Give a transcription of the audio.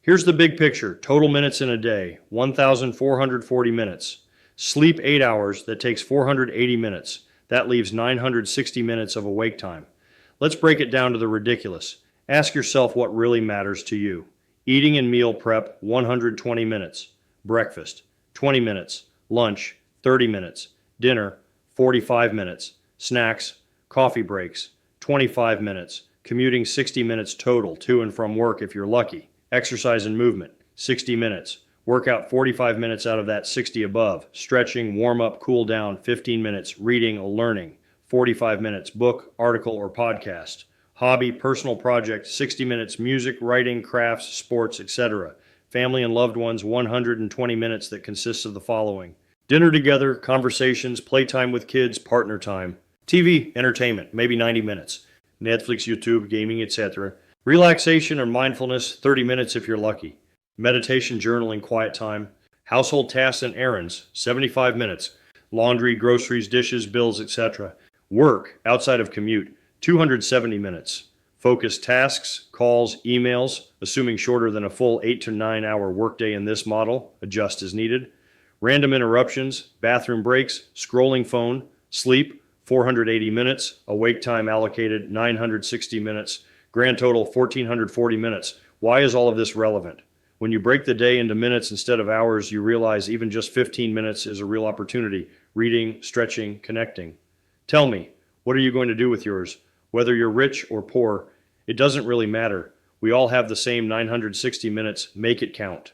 Here's the big picture. Total minutes in a day, 1,440 minutes. Sleep 8 hours, that takes 480 minutes. That leaves 960 minutes of awake time. Let's break it down to the ridiculous. Ask yourself what really matters to you. Eating and meal prep, 120 minutes. Breakfast, 20 minutes. Lunch, 30 minutes. Dinner, 45 minutes. Snacks, coffee breaks, 25 minutes. Commuting, 60 minutes total, to and from work if you're lucky. Exercise and movement, 60 minutes. Workout 45 minutes out of that 60 above. Stretching, warm up, cool down, 15 minutes. Reading or learning, 45 minutes. Book, article, or podcast. Hobby, personal project, 60 minutes. Music, writing, crafts, sports, etc. Family and loved ones, 120 minutes that consists of the following: dinner together, conversations, playtime with kids, partner time. TV, entertainment, maybe 90 minutes. Netflix, YouTube, gaming, etc. Relaxation or mindfulness, 30 minutes if you're lucky. Meditation, journaling, quiet time. Household tasks and errands, 75 minutes. Laundry, groceries, dishes, bills, etc. Work, outside of commute, 270 minutes. Focused tasks, calls, emails, assuming shorter than a full 8 to 9 hour workday in this model, adjust as needed. Random interruptions, bathroom breaks, scrolling phone, sleep, 480 minutes. Awake time allocated, 960 minutes. Grand total, 1,440 minutes. Why is all of this relevant? When you break the day into minutes instead of hours, you realize even just 15 minutes is a real opportunity. Reading, stretching, connecting. Tell me, what are you going to do with yours? Whether you're rich or poor, it doesn't really matter. We all have the same 960 minutes. Make it count.